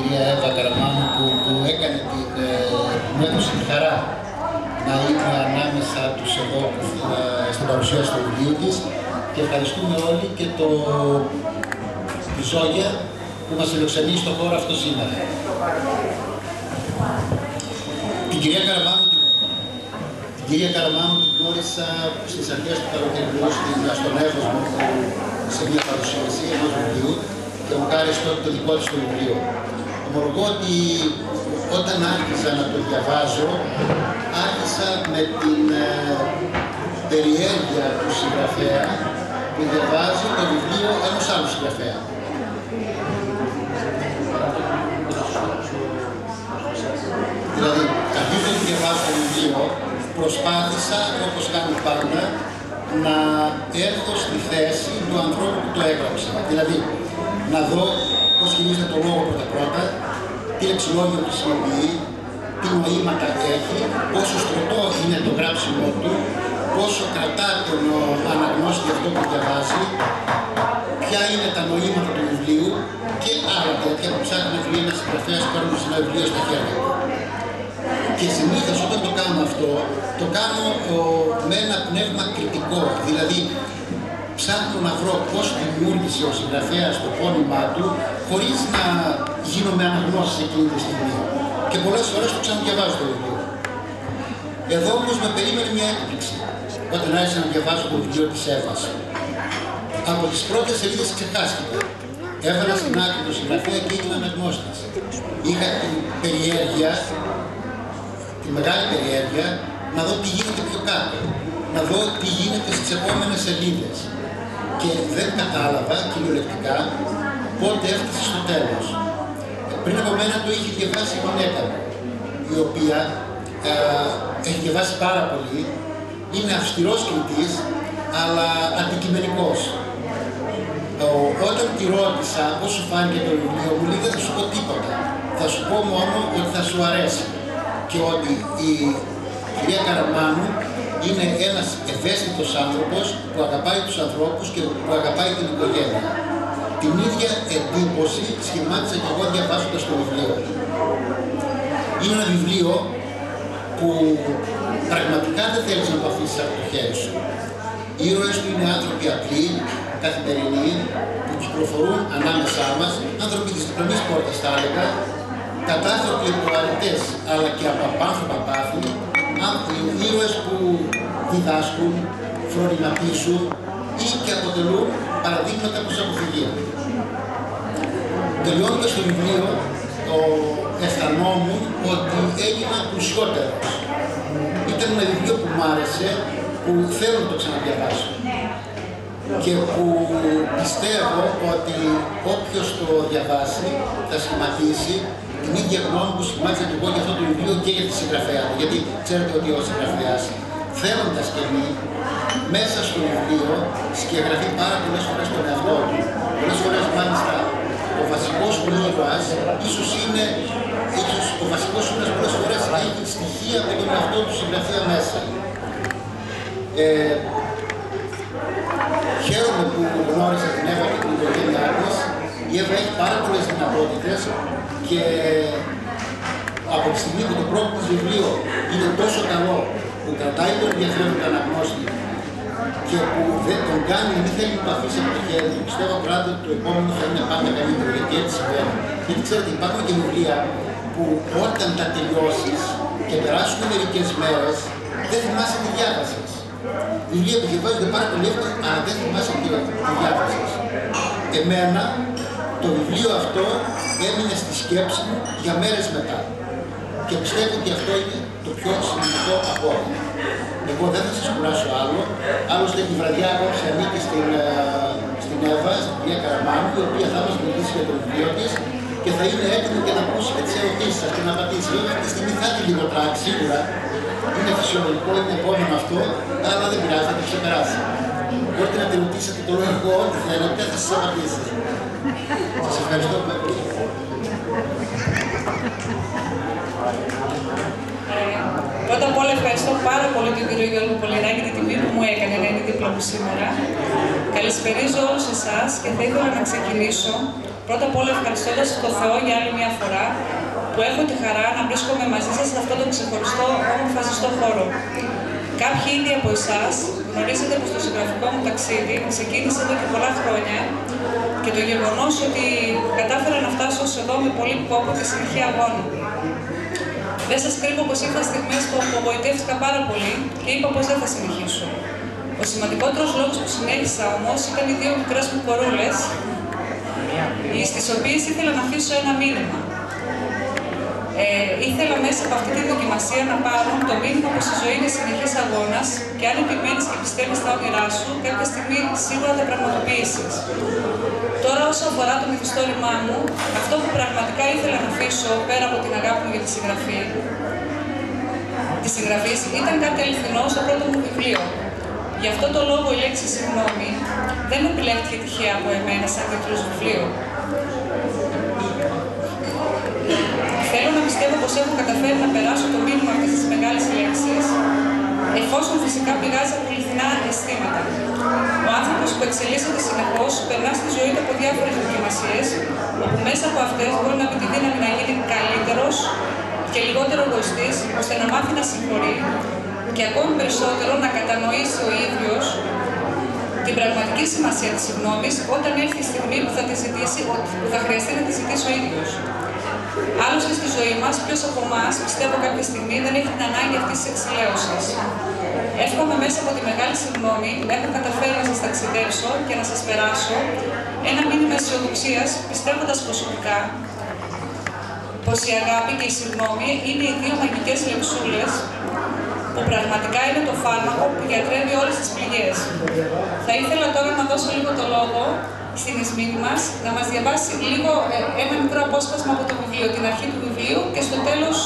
κυρία Εύα Καραμάνου που έκανε μου έδωσε τη χαρά να είναι ανάμεσα τους εδώ στην παρουσίαση του βιβλίου της, και ευχαριστούμε όλοι και τη Ζόγια που μας φιλοξενεί στον χώρο αυτό σήμερα. Την κυρία Καραμάνου την γνώρισα στις αρχές του καλοκαιριού στον Εύωσμο σε μια παρουσίαση ενός βιβλίου και μου χάρισε τότε το δικό της το βιβλίο. Ομολογώ ότι όταν άρχισα να το διαβάζω, άρχισα με την περιέργεια του συγγραφέα που διαβάζει το βιβλίο ενός άλλου συγγραφέα. Δηλαδή, αρχίζοντας να διαβάζω το βιβλίο, προσπάθησα, όπως κάνω πάντα, να έρθω στη θέση του ανθρώπου που το έγραψε. Δηλαδή, να δω πώς χειρίζεται το λόγο πρώτα-πρώτα, τι λεξιλόγιο χρησιμοποιεί, τι νοήματα έχει, πόσο στρωτό είναι το γράψιμό του, πόσο κρατά τον αναγνώστη αυτό που διαβάζει, ποια είναι τα νοήματα του βιβλίου και άλλα τέτοια που ψάχνει να βρει ένας συγγραφέας παίρνοντας ένα βιβλίο στα χέρια του. Και συνήθως όταν το κάνω αυτό, το κάνω με ένα πνεύμα κριτικό, δηλαδή ψάχνω να βρω πώς δημιούργησε ο συγγραφέας το πόνημά του, χωρίς να γίνομαι αναγνώστης εκείνη τη στιγμή. Και πολλές φορές το ξαναδιαβάζω το βιβλίο. Εδώ όμως με περίμενε μια έκπληξη, όταν άρχισα να διαβάζω το βιβλίο της Εύας. Από τις πρώτες σελίδες ξεχάστηκα. Έβαλα στην άκρη του συγγραφέα και έγινα αναγνώστης. Είχα την περιέργεια, τη μεγάλη περιέργεια, να δω τι γίνεται πιο κάτω. Να δω τι γίνεται στις επόμενες σελίδες. Και δεν κατάλαβα κυριολεκτικά πότε έφτασε στο τέλος. Πριν από μένα το είχε διαβάσει η γυναίκα μου, η οποία έχει διαβάσει πάρα πολύ, είναι αυστηρός κριτής, αλλά αντικειμενικός. Όταν τη ρώτησα πώς σου φάνηκε το βιβλίο, μου λέει δεν θα σου πω τίποτα. Θα σου πω μόνο ότι θα σου αρέσει. Και ότι η κυρία Καραμάνου είναι ένας ευαίσθητος άνθρωπος που αγαπάει τους ανθρώπους και που αγαπάει την οικογένεια. Την ίδια εντύπωση σχημάτισα και εγώ διαβάζοντας το βιβλίο. Είναι ένα βιβλίο που πραγματικά δεν θέλεις να το αφήσεις από το χέρι σου. Οι ήρωες του είναι άνθρωποι απλοί, καθημερινοί, που κυκλοφορούν ανάμεσά μας, άνθρωποι της διπλανής πόρτας θα έλεγα, κατάθρωποι λεπτοαριτές αλλά και από απάνθρωπα πάθη, ήρωες που διδάσκουν, φρονηματίζουν ή και αποτελούν παραδείγματα προς αποφυγή. Τελειώνοντας το βιβλίο, αισθανόμουν ότι έγινα πλουσιότερος. Ήταν ένα βιβλίο που μου άρεσε, που θέλω να το ξαναδιαβάσω και που πιστεύω ότι όποιος το διαβάσει θα σχηματίσει την ίδια γνώμη που σχημάτισα και εγώ για αυτό το βιβλίο και για τη συγγραφέα του. Γιατί ξέρετε ότι ο συγγραφέας, θέλοντας και μη, μέσα στο βιβλίο σκιαγραφεί πάρα πολλές φορές τον εαυτό του. Πολλές φορές μάλιστα ο βασικός του ήρωας ίσως ο βασικός ήρωας πολλές φορές έχει στοιχεία από τον εαυτό του συγγραφέα μέσα. Χαίρομαι που γνώρισα την Εύα και την οικογένειά της. Η Εύα έχει πάρα πολλές δυνατότητες και από τη στιγμή που το πρώτο της βιβλίο είναι τόσο καλό, που κρατάει τον ενδιαφέρον του αναγνώστη και που δεν τον κάνει να μην θέλει να το αφήσει από το χέρι του, πιστεύω πράγματι ότι το επόμενο θα είναι πάντα καλύτερο, γιατί έτσι συμβαίνει. Γιατί ξέρετε, υπάρχουν και βιβλία που όταν τα τελειώσεις και περάσουν μερικές μέρες, δεν θυμάσαι τη διάβασης. Βιβλία που διαβάζονται πάρα πολύ εύκολα, αλλά δεν θυμάσαι τη διάβασης. Εμένα, το βιβλίο αυτό έμεινε στη σκέψη μου για μέρες μετά. Και πιστεύω ότι αυτό είναι το πιο σημαντικό από όλα. Εγώ δεν θα σας κουράσω άλλο. Άλλωστε τη βραδιά απόψε ανήκει στην Εύα, στην κυρία Καραμάνου, η οποία θα μας μιλήσει για το βιβλίο της και θα είναι έτοιμη και να ακούσει και τις ερωτήσεις σας και να απαντήσει. Βέβαια αυτή τη στιγμή θα έχει λίγο τράκι, σίγουρα. Είναι φυσιολογικό, είναι επόμενο αυτό, αλλά δεν πειράζει, θα το ξεπεράσει. Μπορείτε να τη ρωτήσετε το λόγο ό,τι θέλετε, θα σας απαντήσει. Σας ευχαριστώ πολύ. Πρώτα απ' όλα ευχαριστώ πάρα πολύ τον κύριο Γιώργο Πολυράκη για την τιμή που μου έκανε να είναι δίπλα μου σήμερα. Καλησπερίζω όλους εσάς και θα ήθελα να ξεκινήσω Πρώτα απ' όλα ευχαριστώντας τον Θεό για άλλη μια φορά που έχω τη χαρά να βρίσκομαι μαζί σας σε αυτόν τον ξεχωριστό, όμορφα ζεστό χώρο. Κάποιοι ήδη από εσάς γνωρίζετε πως το συγγραφικό μου ταξίδι ξεκίνησε εδώ και πολλά χρόνια και το γεγονός ότι κατάφερα να φτάσω ως εδώ με πολύ κόπο και συνεχή αγώνα. Δεν σας κρύβω πως είχα στιγμές που απογοητεύτηκα πάρα πολύ και είπα πως δεν θα συνεχίσω. Ο σημαντικότερος λόγος που συνέχισα όμως ήταν οι δύο μικρές μου κορούλες, στις οποίες ήθελα να αφήσω ένα μήνυμα. Ήθελα μέσα από αυτή τη δοκιμασία να πάρουν το μήνυμα πως η ζωή είναι συνεχής αγώνας και αν επιμένεις και πιστεύεις στα όνειρά σου, κάποια στιγμή σίγουρα θα πραγματοποιήσεις. Τώρα, όσο αφορά το μυθιστόρημά μου, αυτό που πραγματικά ήθελα να αφήσω πέρα από την αγάπη μου για τη συγγραφή ήταν κάτι αληθινό στο πρώτο μου βιβλίο. Γι' αυτό το λόγο η λέξη συγγνώμη δεν επιλέχθηκε τυχαία από εμένα σαν τίτλος βιβλίου. Θέλω να πιστεύω πως έχω καταφέρει να περάσω το μήνυμα αυτής της μεγάλης λέξης, εφόσον φυσικά πηγάζει από αληθινά αισθήματα. Ο άνθρωπος που εξελίσσεται συνεχώς περνά στη ζωή του από διάφορες δοκιμασίες, όπου μέσα από αυτές μπορεί να βρει τη δύναμη να γίνει καλύτερος και λιγότερο εγωιστής, ώστε να μάθει να συγχωρεί και ακόμη περισσότερο να κατανοήσει ο ίδιος την πραγματική σημασία της συγγνώμης όταν έρθει η στιγμή που θα χρειαστεί να τη ζητήσει ο ίδιος. Άλλωστε στη ζωή μας, ποιος από εμάς, πιστεύω κάποια στιγμή, δεν έχει την ανάγκη αυτής της εξηλαίωσης. Εύχομαι μέσα από τη μεγάλη συγγνώμη να έχω καταφέρει να σας ταξιδέψω και να σας περάσω ένα μήνυμα αισιοδοξίας, πιστεύοντας προσωπικά πως η αγάπη και η συγγνώμη είναι οι δύο μαγικές λεξούλες που πραγματικά είναι το φάρμακο που γιατρεύει όλες τις πληγές. Θα ήθελα τώρα να δώσω λίγο το λόγο στην Ισμήνη μας να μας διαβάσει λίγο ένα μικρό απόσπασμα από το βιβλίο, την αρχή του βιβλίου και στο τέλος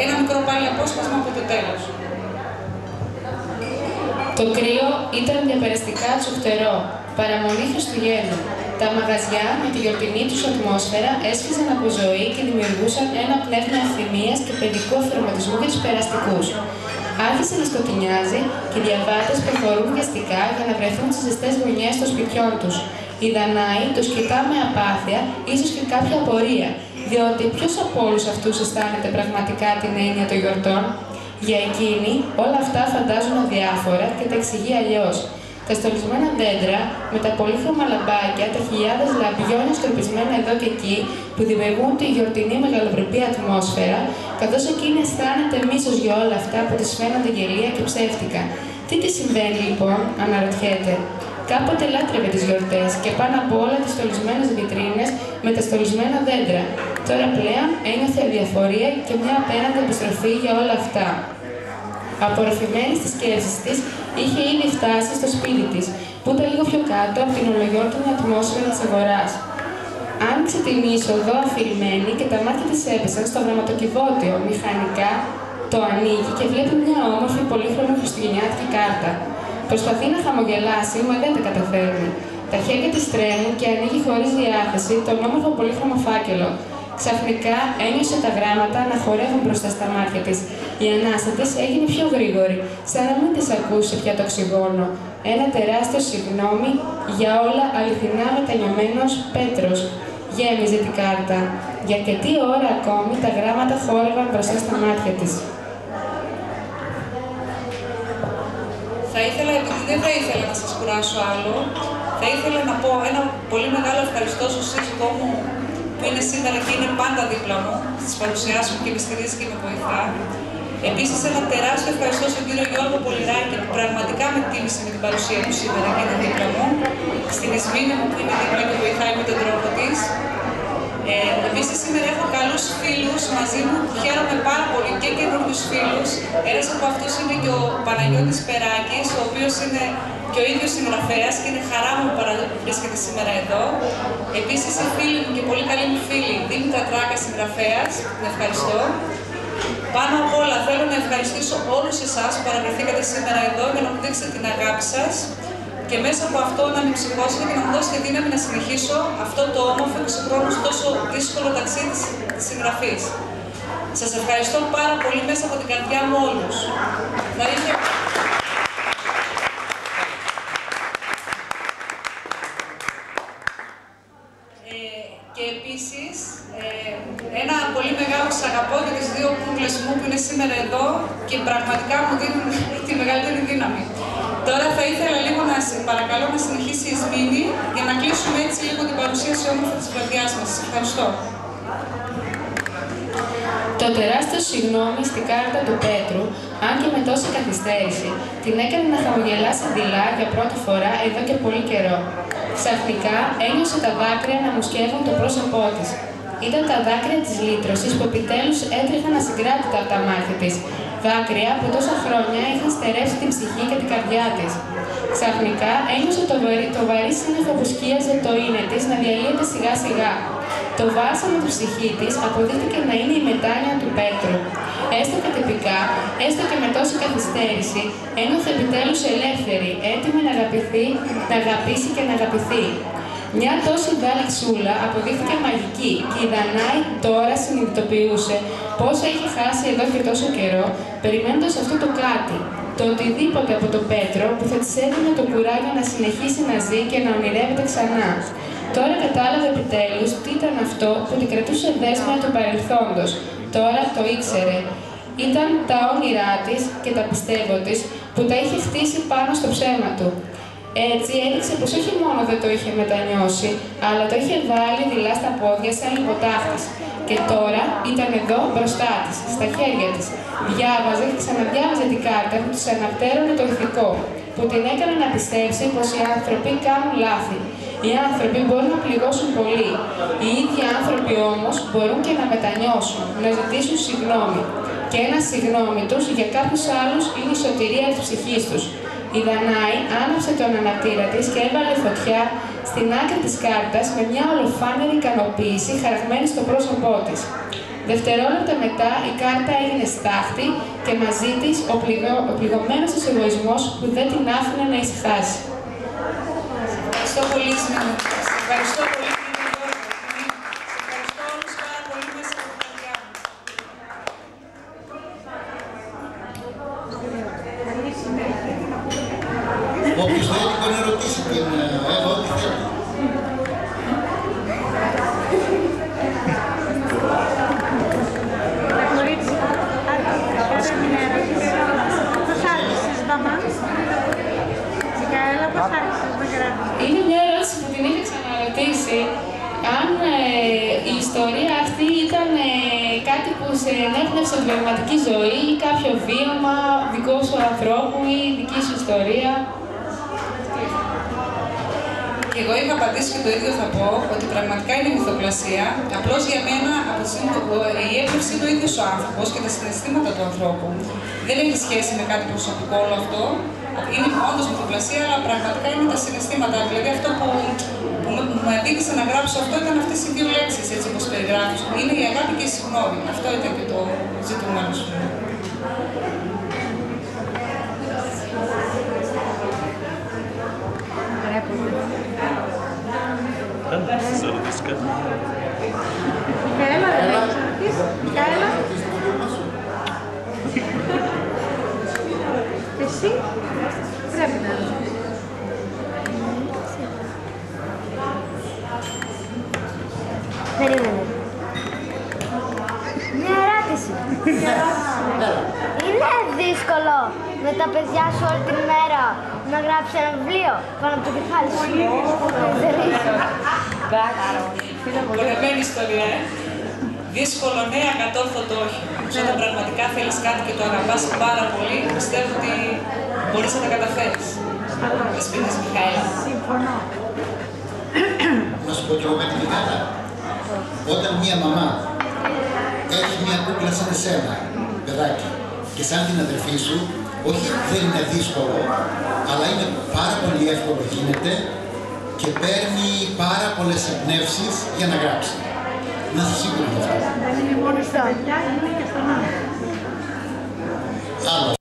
ένα μικρό πάλι απόσπασμα από το τέλος. Το κρύο ήταν διαπεραστικά τσουχτερό, παραμονή Χριστουγέννων. Τα μαγαζιά με τη γιορτινή τους ατμόσφαιρα έσχιζαν από ζωή και δημιουργούσαν ένα πνεύμα ευθυμίας και παιδικού αυθορματισμού για τους περαστικούς. Άρχισε να σκοτεινιάζει και οι διαβάτες προχωρούν βιαστικά για να βρεθούν στις ζεστές γωνιές των σπιτιών τους. Η Δανάη τους κοιτά με απάθεια, ίσως και κάποια απορία, διότι ποιος από όλους αυτούς αισθάνεται πραγματικά την έννοια των γιορτών? Για εκείνη, όλα αυτά φαντάζουν αδιάφορα και τα εξηγεί αλλιώς. Τα στολισμένα δέντρα, με τα πολύχρωμα λαμπάκια, τα χιλιάδες λαμπιόνια σκορπισμένα εδώ και εκεί, που δημιουργούν τη γιορτινή μεγαλοπρεπή ατμόσφαιρα, καθώς εκείνη αισθάνεται μίσος για όλα αυτά που της φαίνονται γελία και ψεύτικα. Τι της συμβαίνει λοιπόν, αναρωτιέται. Κάποτε λάτρευε τις γιορτές και πάνω από όλα τις στολισμένες βιτρίνες με τα στολισμένα δέντρα. Τώρα πλέον ένιωθε αδιαφορία και μια απέναντι επιστροφή για όλα αυτά. Απορροφημένη στις σκέψεις της, είχε ήδη φτάσει στο σπίτι της, που ήταν λίγο πιο κάτω από την ολογιόρτινη ατμόσφαιρα της αγοράς. Άνοιξε την είσοδο αφηρημένη και τα μάτια της έπεσαν στο γραμματοκιβώτιο. Μηχανικά το ανοίγει και βλέπει μια όμορφη πολύχρωμη χριστουγεννιάτικη κάρτα. Προσπαθεί να χαμογελάσει, μα δεν τα καταφέρνει. Τα χέρια της τρέμουν και ανοίγει χωρίς διάθεση τον όμορφο πολύχρωμο φάκελο. Ξαφνικά ένιωσε τα γράμματα να χορεύουν μπροστά στα μάτια της. Η ανάσα της έγινε πιο γρήγορη, σαν να μην της ακούσε πια το οξυγόνο. Ένα τεράστιο συγγνώμη για όλα, αληθινά μετανιωμένος Πέτρος. Γέμιζε την κάρτα. Για αρκετή ώρα ακόμη τα γράμματα χόρευαν μπροστά στα μάτια της. Επειδή δεν θα ήθελα να σας κουράσω άλλο, θα ήθελα να πω ένα πολύ μεγάλο ευχαριστώ στον σύζυγό μου που είναι σήμερα και είναι πάντα δίπλα μου, στις παρουσιάσεις μου και με στηρίζει και με βοηθά. Επίσης, ένα τεράστιο ευχαριστώ στον κύριο Γιώργο Πολυράκη που πραγματικά με τίμησε με την παρουσία του σήμερα και είναι δίπλα μου. Στην Ισμήνη μου που είναι δίπλα και βοηθάει με τον τρόπο της. Επίσης, σήμερα έχω καλούς φίλους μαζί μου που χαίρομαι πάρα πολύ και καινούριους φίλους. Ένας από αυτούς είναι και ο Παναγιώτης Περάκης, ο οποίος είναι και ο ίδιος συγγραφέας και είναι χαρά μου που βρίσκεται σήμερα εδώ. Επίσης, οι φίλοι μου και πολύ καλοί μου φίλοι, Δήμητρα Τράκα, συγγραφέας, την ευχαριστώ. Πάνω απ' όλα θέλω να ευχαριστήσω όλους εσάς που παραβρεθήκατε σήμερα εδώ για να μου δείξετε την αγάπη σας και μέσα από αυτό να με ψυχώσετε και να μου δώσετε δύναμη να συνεχίσω αυτό το όμορφο και συγχρόνως τόσο δύσκολο ταξίδι της συγγραφής. Σας ευχαριστώ πάρα πολύ μέσα από την καρδιά μου όλους. Και Επίσης, ένα πολύ μεγάλο σας αγαπώ για τις δύο κούκλες μου που είναι σήμερα εδώ και πραγματικά μου δίνουν τη μεγαλύτερη δύναμη. Τώρα θα ήθελα λίγο να παρακαλώ να συνεχίσει η Ισμήνη για να κλείσουμε έτσι λίγο την παρουσίαση όμορφη της βραδιάς μας. Ευχαριστώ. Το τεράστιο συγγνώμη στην κάρτα του Πέτρου, αν και με τόση καθυστέρηση, την έκανε να χαμογελάσει δειλά για πρώτη φορά εδώ και πολύ καιρό. Ξαφνικά ένιωσε τα δάκρυα να μουσκεύουν το πρόσωπό της. Ήταν τα δάκρυα της λύτρωσης που επιτέλους έτρεχαν ασυγκράτητα από τα μάτια της. Δάκρυα που τόσα χρόνια είχαν στερέψει την ψυχή και την καρδιά της. Ξαφνικά ένιωσε το βαρύ σύννεφο που σκίαζε το είναι της να διαλύεται σιγά σιγά. Το βάλσαμο του ψυχή της αποδείχθηκε να είναι η μετάνοια του Πέτρου. Έστω και τυπικά, έστω και με τόση καθυστέρηση, ένιωθε επιτέλους ελεύθερη, έτοιμη να αγαπήσει και να αγαπηθεί. Μια τόση δάλεξούλα αποδείχθηκε μαγική και η Δανάη τώρα συνειδητοποιούσε πόσα είχε χάσει εδώ και τόσο καιρό, περιμένοντας αυτό το κάτι, το οτιδήποτε από τον Πέτρο που θα της έδινε το κουράγιο να συνεχίσει να ζει και να ονειρεύεται ξανά. Τώρα κατάλαβε επιτέλους τι ήταν αυτό που την κρατούσε δέσμια του παρελθόντος. Τώρα το ήξερε. Ήταν τα όνειρά της και τα πιστεύω της που τα είχε χτίσει πάνω στο ψέμα του. Έτσι έδειξε πως όχι μόνο δεν το είχε μετανιώσει, αλλά το είχε βάλει δειλά στα πόδια σαν λιποτάχτης. Και τώρα ήταν εδώ μπροστά της, στα χέρια της. Διάβαζε και ξαναδιάβαζε την κάρτα που της αναπτέρωνε το ηθικό, που την έκανε να πιστέψει πως οι άνθρωποι κάνουν λάθη. Οι άνθρωποι μπορούν να πληγώσουν πολύ. Οι ίδιοι άνθρωποι όμως μπορούν και να μετανιώσουν, να ζητήσουν συγγνώμη. Και ένα συγγνώμη τους για κάποιους άλλους είναι η σωτηρία της ψυχής τους. Η Δανάη άναψε τον αναπτήρα της και έβαλε φωτιά στην άκρη της κάρτας με μια ολοφάνερη ικανοποίηση χαραγμένη στο πρόσωπό της. Δευτερόλεπτα μετά η κάρτα έγινε στάχτη και μαζί της ο πληγωμένος της εγωισμός που δεν την άφηνε να ησυχάσει. Ευχαριστώ πολύ, Ισμήνη. Ευχαριστώ πολύ. Ευχαριστώ όλους πάρα πολύ μέσα από την καρδιά μου. Όποιος θέλει μπορεί να ρωτήσει την Εύα ό,τι θέλει. Είναι μια ερώτηση που την είχα ξαναρωτήσει. Αν η ιστορία αυτή ήταν κάτι που σε ενέπνευσε την πραγματική ζωή ή κάποιο βίωμα δικό σου ανθρώπου ή δική σου ιστορία. Και εγώ είχα απαντήσει και το ίδιο θα πω, ότι πραγματικά είναι μυθοπλασία. Απλώς για μένα η έμπνευση είναι ο ίδιος ο άνθρωπος και τα συναισθήματα του ανθρώπου. Δεν έχει σχέση με κάτι προσωπικό όλο αυτό. Είναι όντως μυθοπλασία, αλλά πραγματικά είναι τα συναισθήματα. Δηλαδή αυτό που μου επίκεισε να γράψω αυτό ήταν αυτές οι δύο λέξεις, έτσι όπως περιγράφεις. Είναι η αγάπη και η συγγνώμη. Αυτό ήταν και το ζητούμενο σου. Εσύ πρέπει να είναι. Περίμενε. Μια ερώτηση. Είναι δύσκολο με τα παιδιά σου όλη την μέρα να γράψει ένα βιβλίο πάνω από το κεφάλι σου? Πονεμένη ιστορία, δύσκολο, ναι, ακατόρθωτο όχι. Όταν πραγματικά θέλεις κάτι και το αγαπάς πάρα πολύ, πιστεύω ότι μπορείς να τα καταφέρεις. Δεσποινής Μιχαήλα. Συμφωνώ. Να σου πω κι εγώ με τη Μιχαήλα. Όταν μια μαμά έχει μια κούκλα σαν εσένα, παιδάκι, και σαν την αδερφή σου, όχι δεν είναι δύσκολο, αλλά είναι πάρα πολύ εύκολο γίνεται και παίρνει πάρα πολλές εμπνεύσεις για να γράψει. Να είσαι σίγουροι γι' αυτό. Δεν είναι μόνο στα παιδιά, είναι και στον άνθρωπο. Άλλο.